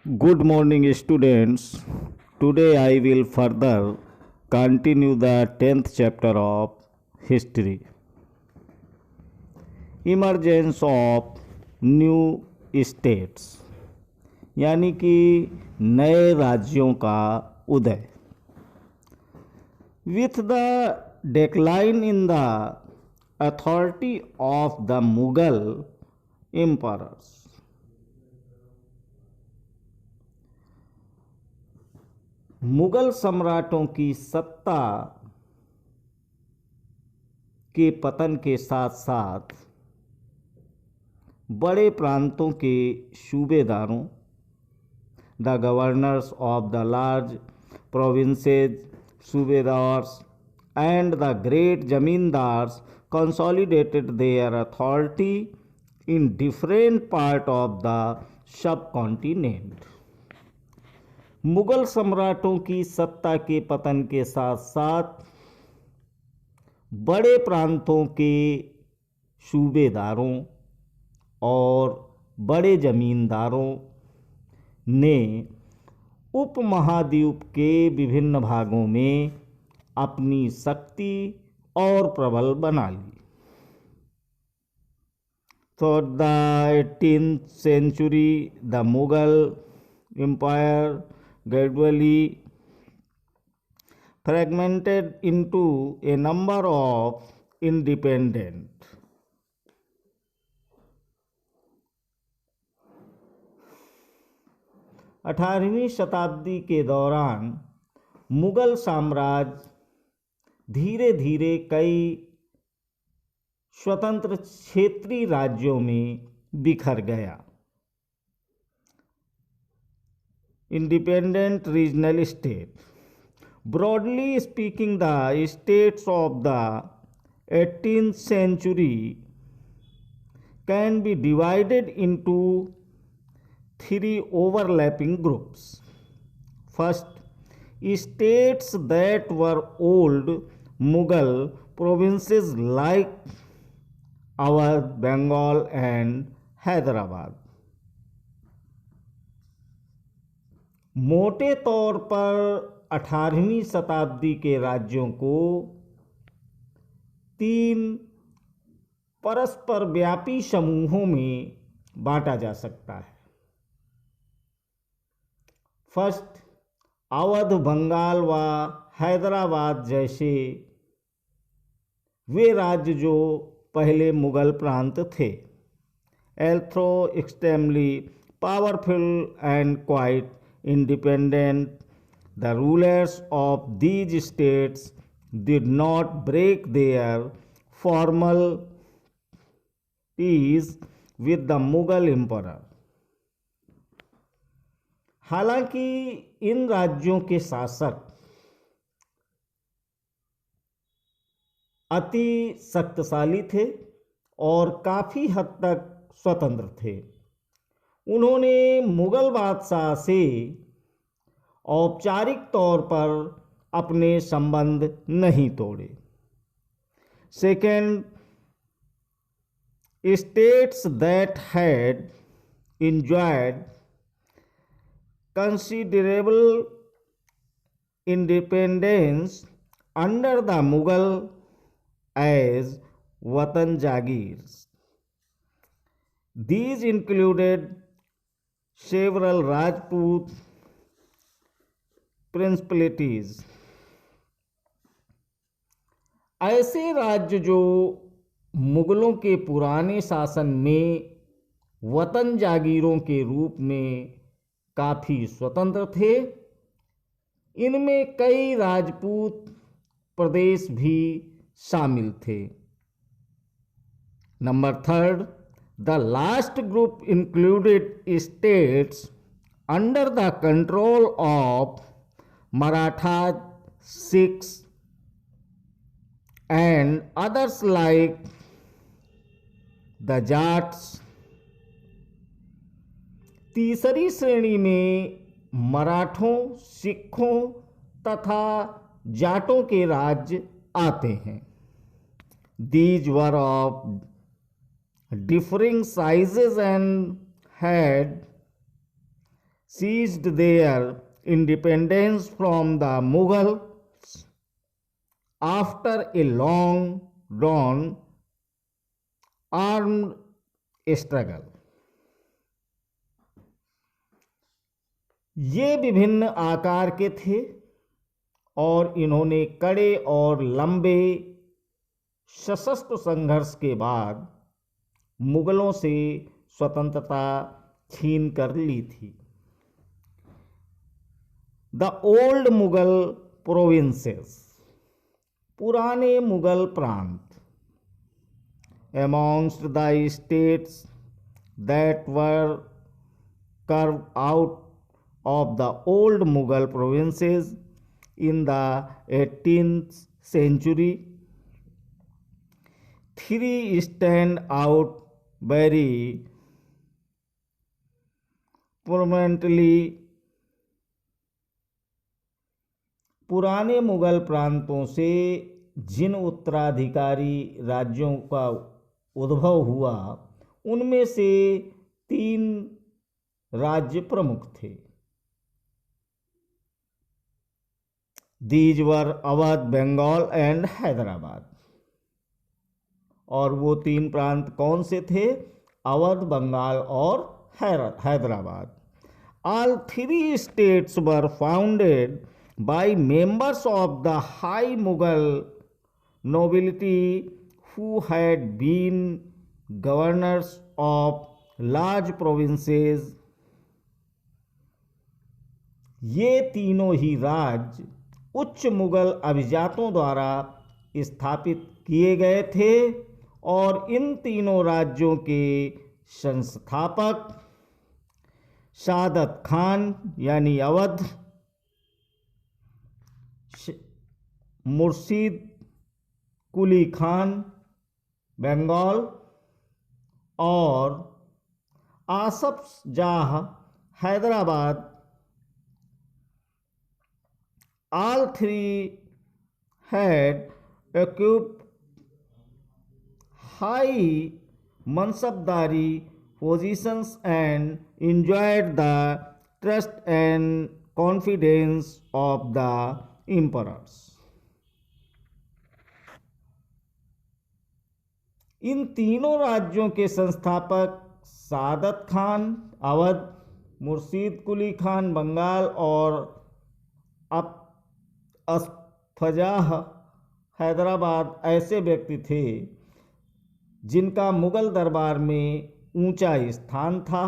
Good morning, students. Today I will further continue the 10th chapter of history. Emergence of new states यानी कि नए राज्यों का उदय. With the decline in the authority of the Mughal emperors, Mughal सम्राटों की सत्ता के पतन के साथ साथ बड़े प्रांतों के सूबेदारों, the governors of the large provinces, subedars and the great zamindars consolidated their authority in different part of the subcontinent. Mughal सम्राटों की सत्ता के पतन के साथ साथ बड़े प्रांतों के सूबेदारों और बड़े जमींदारों ने उपमहाद्वीप के विभिन्न भागों में अपनी शक्ति और प्रबल बना ली. Throughout the 18th century, the Mughal Empire gradually fragmented into a number of independent 18वीं शताब्दी के दौरान मुगल साम्राज्य धीरे धीरे कई स्वतंत्र क्षेत्रीय राज्यों में बिखर गया. Independent regional state. Broadly speaking, the states of the 18th century can be divided into three overlapping groups. First, states that were old Mughal provinces like Awadh, Bengal and Hyderabad. मोटे तौर पर 18वीं शताब्दी के राज्यों को तीन परस्पर व्यापी समूहों में बांटा जा सकता है. फर्स्ट, अवध, बंगाल व हैदराबाद जैसे वे राज्य जो पहले मुगल प्रांत थे. Although extremely powerful and quite independent, the rulers of these states did not break their formal peace with the Mughal emperor. हालांकि इन राज्यों के शासक अति शक्तिशाली थे और काफ़ी हद तक स्वतंत्र थे. उन्होंने मुगल बादशाह से औपचारिक तौर पर अपने संबंध नहीं तोड़े. Second, states that had enjoyed considerable independence under the Mughal as Watan Jagirs. These included several Rajput principalities. ऐसे राज्य जो मुगलों के पुराने शासन में वतन जागीरों के रूप में काफ़ी स्वतंत्र थे, इनमें कई राजपूत प्रदेश भी शामिल थे. Number third, the last group included states under the control of Marathas, Sikhs, and others like the Jats. तीसरी श्रेणी में मराठों, सिखों तथा जाटों के राज्य आते हैं. These were of differing sizes and had seized their independence from the Mughals after a long drawn armed struggle. ये विभिन्न आकार के थे और इन्होंने कड़े और लंबे सशस्त्र संघर्ष के बाद मुगलों से स्वतंत्रता छीन कर ली थी। द ओल्ड मुगल प्रोविंसेस, पुराने मुगल प्रांत। Amongst the states that were carved out of the old Mughal provinces in the 18th century, three stand out very prominently. पुराने मुगल प्रांतों से जिन उत्तराधिकारी राज्यों का उद्भव हुआ उनमें से 3 राज्य प्रमुख थे। These were Awadh, Bengal and Hyderabad. और वो 3 प्रांत कौन से थे? अवध, बंगाल और Hyderabad. All 3 states were founded by members of the high Mughal nobility who had been governors of large provinces. ये तीनों ही राज्य उच्च मुगल अभिजातों द्वारा स्थापित किए गए थे और इन तीनों राज्यों के संस्थापक सादत खान यानी अवध, मुर्शीद कुली खान बंगाल और Asaf Jah Hyderabad. All 3 had occupied high mansabdari positions and enjoyed the trust and confidence of the emperors. इन तीनों राज्यों के संस्थापक सादत खान अवध, मुर्शीद कुली खान बंगाल और असफजाह हैदराबाद ऐसे व्यक्ति थे जिनका मुगल दरबार में ऊंचा स्थान था।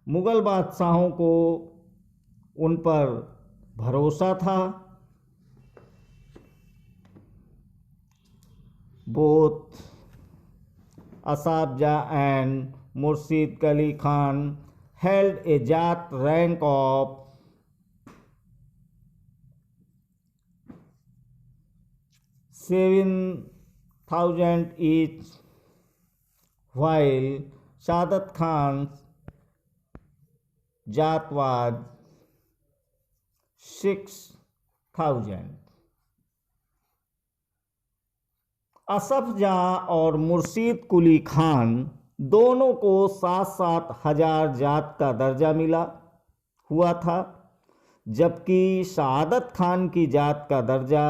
मुगल बादशाहों को उन पर भरोसा था। Both Asaf Jah and Murshid Kali Khan held a Jat rank of 7,000 each, while Sadat Khan's Jat was 6,000. Asaf जाह और मुर्शीद कुली खान दोनों को 7-7 हजार जात का दर्जा मिला हुआ था, जबकि सादत खान की जात का दर्जा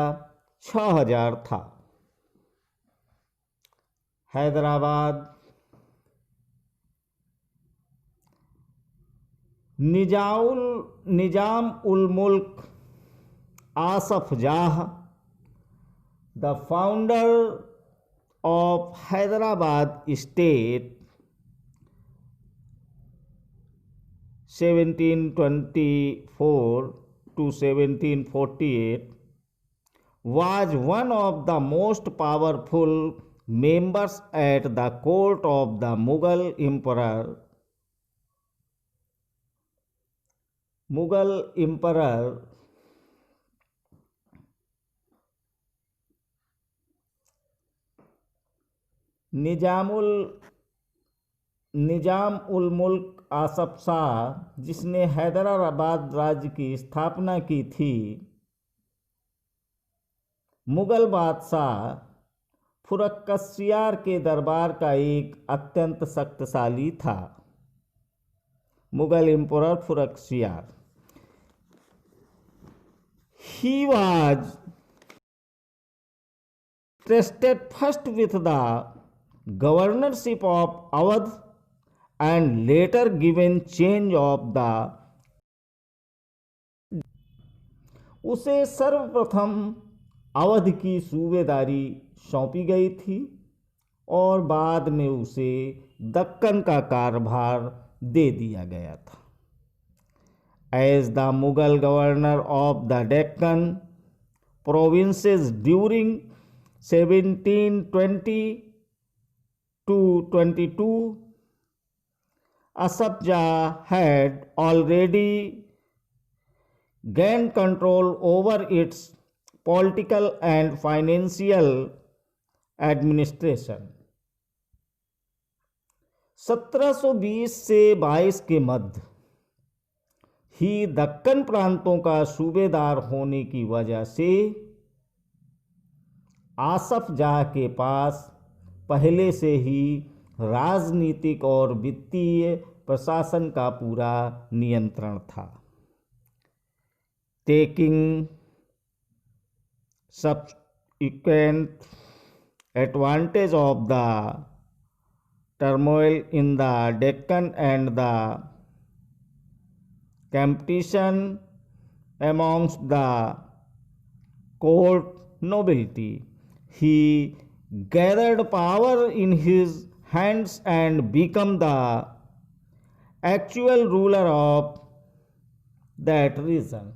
6,000 था। हैदराबाद। निजाम उल मुल्क Asaf Jah, the founder of Hyderabad state 1724 to 1748, was one of the most powerful members at the court of the Mughal emperor. Nizam ul मुल्क आसफ शाह, जिसने हैदराबाद राज्य की स्थापना की थी, मुगल बादशाह फुरक्कसियार के दरबार का एक अत्यंत शक्तिशाली था। Mughal Emperor Firuzshah. He was trusted first with the governorship of Awadh and later given change of the उसे सर्वप्रथम अवध की सूबेदारी सौंपी गई थी और बाद में उसे दक्कन का कारभार दे दिया गया था. As the Mughal governor of the Deccan provinces during 1720 to 22, Asaf Jah had already gained control over its political and financial administration. 1720 से 22 के मध्य ही दक्कन प्रांतों का सूबेदार होने की वजह से आसफ जाह के पास पहले से ही राजनीतिक और वित्तीय प्रशासन का पूरा नियंत्रण था. Taking subsequent advantage of the turmoil in the Deccan and the competition amongst the court nobility, he gathered power in his hands and became the actual ruler of that region.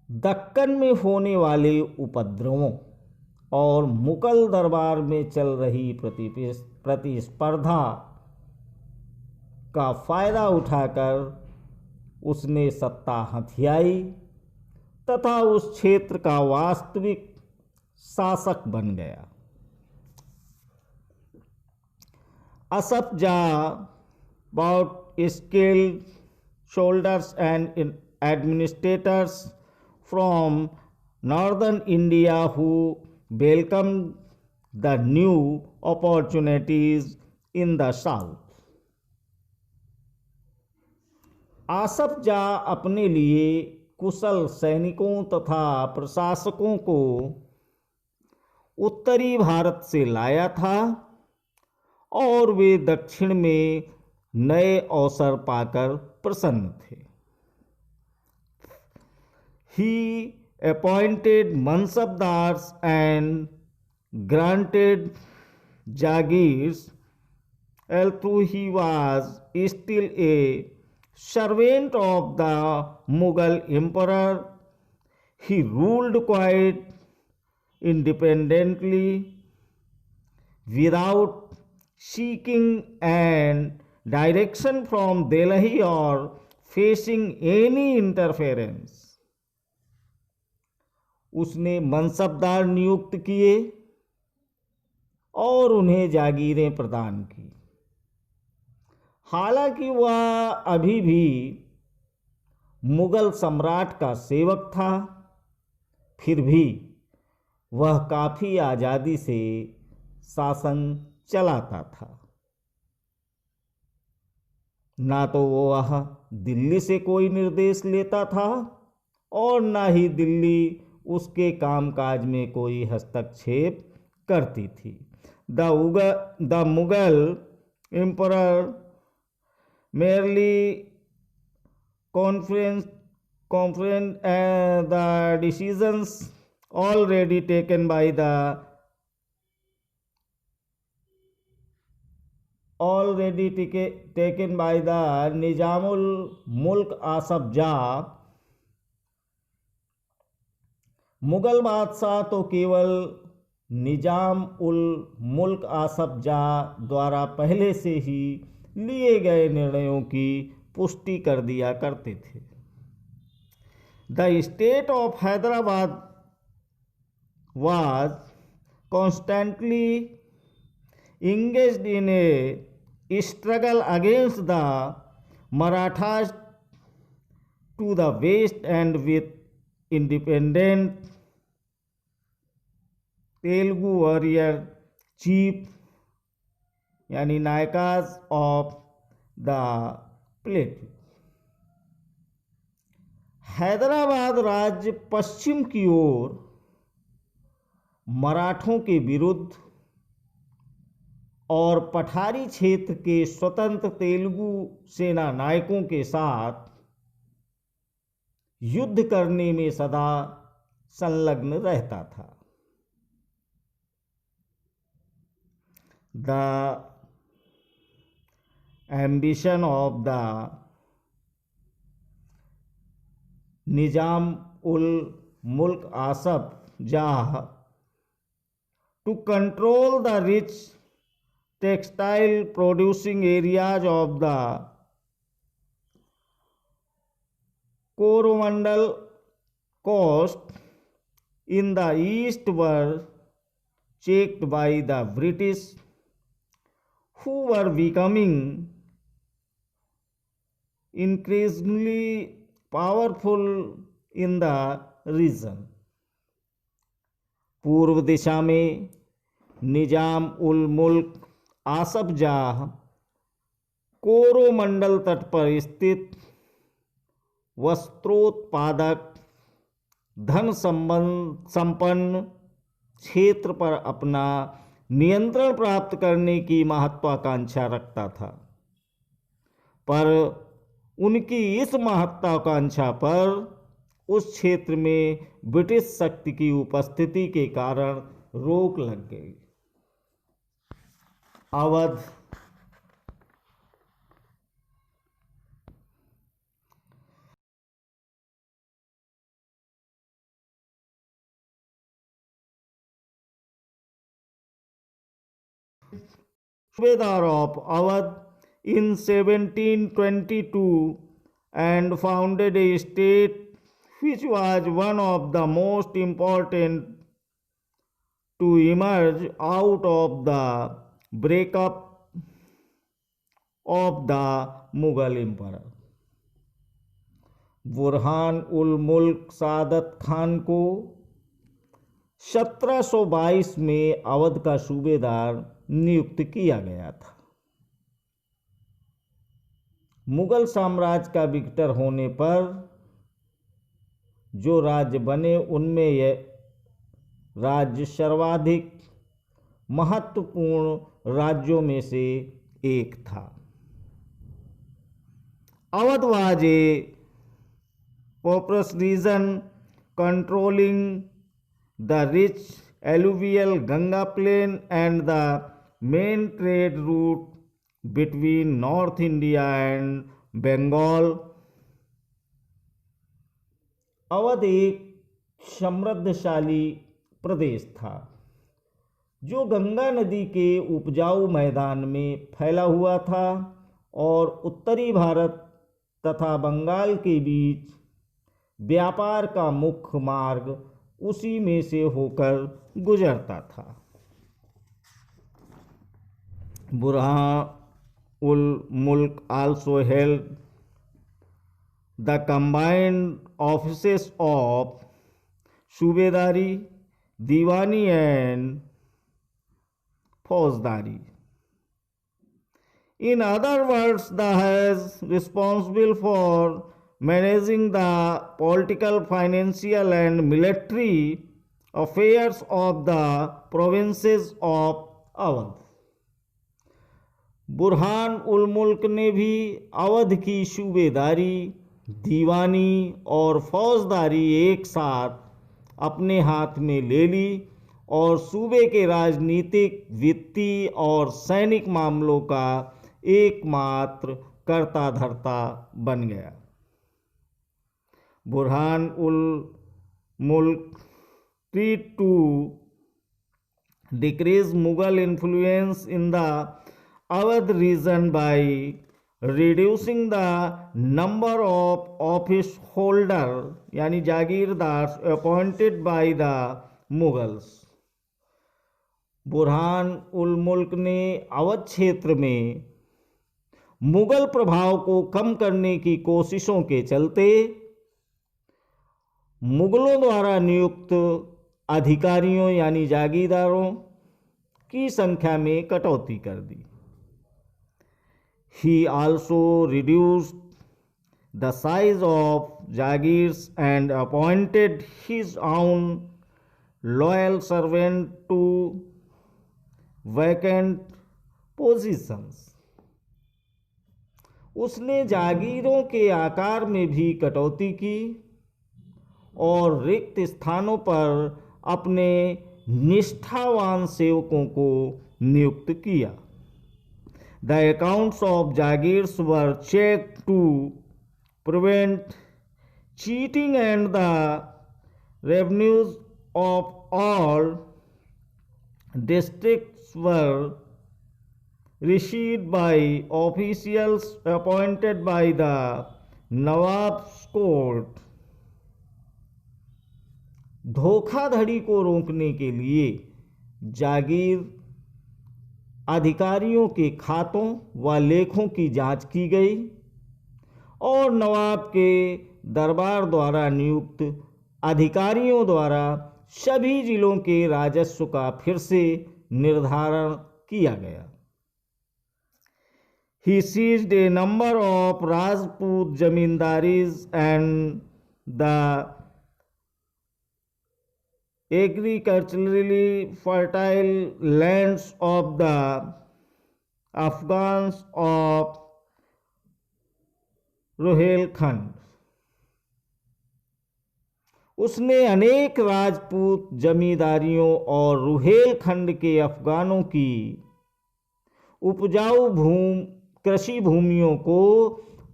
Deccan में होने वाले उपद्रवों और मुगल दरबार में चल रही प्रतिस्पर्धा का फायदा उठाकर उसने सत्ता हथियाई तथा उस क्षेत्र का वास्तविक शासक बन गया. असफ जाह bought skilled soldiers and administrators from northern India who welcomed the new opportunities in the south. Asaf Jah अपने लिए कुशल सैनिकों तथा प्रशासकों को उत्तरी भारत से लाया था और वे दक्षिण में नए अवसर पाकर प्रसन्न थे. He appointed mansabdars and granted jagirs. Although he was still a servant of the Mughal emperor, he ruled quite independently without seeking and direction from Delhi or facing any interference. उसने मनसबदार नियुक्त किए और उन्हें जागीरें प्रदान की. हालांकि वह अभी भी मुगल सम्राट का सेवक था, फिर भी वह काफ़ी आज़ादी से शासन चलाता था. ना तो वह दिल्ली से कोई निर्देश लेता था और ना ही दिल्ली उसके कामकाज में कोई हस्तक्षेप करती थी. The Mughal emperor merely conference the decisions already taken by the Nizamul मुल्क आसफ जाह. मुगल बादशाह तो केवल निजाम उल मुल्क आसफ जाह द्वारा पहले से ही लिए गए निर्णयों की पुष्टि कर दिया करते थे. The state of Hyderabad was constantly engaged in a struggle against the Marathas to the west and with independent Telugu warrior chief यानी नायकाज ऑफ द प्लेट्यू। हैदराबाद राज्य पश्चिम की ओर मराठों के विरुद्ध और पठारी क्षेत्र के स्वतंत्र तेलुगु सेना नायकों के साथ युद्ध करने में सदा संलग्न रहता था। The ambition of the Nizam ul मुल्क Asaf Jah to control the rich textile producing areas of the Coromandel coast in the east were checked by the British, who were becoming increasingly powerful in the region. पूर्व दिशा में निजाम उल मुल्क आसफ जाह कोरोमंडल तट पर स्थित वस्त्रोत्पादक धन संपन्न क्षेत्र पर अपना नियंत्रण प्राप्त करने की महत्वाकांक्षा रखता था, पर उनकी इस महत्वाकांक्षा पर उस क्षेत्र में ब्रिटिश शक्ति की उपस्थिति के कारण रोक लग गई। अवध सूबेदार of Awadh in 1722 and founded a state which was one of the most important to emerge out of the breakup of the Mughal Empire. Burhan ul Mulk Saadat Khan को 1722 में अवध का सूबेदार नियुक्त किया गया था। मुगल साम्राज्य का विघटन होने पर जो राज्य बने उनमें यह राज्य सर्वाधिक महत्वपूर्ण राज्यों में से एक था। Awadh was a populous region controlling the rich alluvial Ganga plain and the main trade route between north India and Bengal. Awadh एक समृद्धशाली प्रदेश था जो गंगा नदी के उपजाऊ मैदान में फैला हुआ था और उत्तरी भारत तथा बंगाल के बीच व्यापार का मुख्य मार्ग उसी में से होकर गुजरता था। बुरहान उल मुल्क also held the combined offices of सूबेदारी, Deewani and फौजदारी. In other words, the was responsible for managing the political, financial and military affairs of the provinces of Awadh. Burhan ul मुल्क ने भी अवध की सूबेदारी, दीवानी और फौजदारी एक साथ अपने हाथ में ले ली और सूबे के राजनीतिक, वित्तीय और सैनिक मामलों का एकमात्र कर्ता धर्ता बन गया। बुरहान उल मुल्क tried to decrease Mughal influence in the Awadh region by reducing the number of office holder यानी जागीरदार appointed by the Mughals। Burhan ul मुल्क ने अवध क्षेत्र में मुगल प्रभाव को कम करने की कोशिशों के चलते मुगलों द्वारा नियुक्त अधिकारियों यानी जागीरदारों की संख्या में कटौती कर दी। He also reduced the size of Jagirs and appointed his own loyal servant to vacant positions. उसने जागीरों के आकार में भी कटौती की और रिक्त स्थानों पर अपने निष्ठावान सेवकों को नियुक्त किया. The accounts of Jagirs were checked to prevent cheating, and the revenues of all districts were received by officials appointed by the Nawab's court. धोखाधड़ी को रोकने के लिए जागीर अधिकारियों के खातों व लेखों की जांच की गई और नवाब के दरबार द्वारा नियुक्त अधिकारियों द्वारा सभी जिलों के राजस्व का फिर से निर्धारण किया गया. He seized a number of Rajput jamindaris and the agriculturally fertile lands of the Afghans of Rohilkhand. उसने अनेक राजपूत जमींदारियों और रुहेलखंड के अफगानों की उपजाऊ कृषि भूमियों को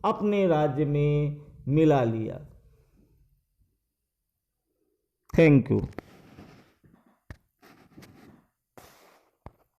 अपने राज्य में मिला लिया. Thank you.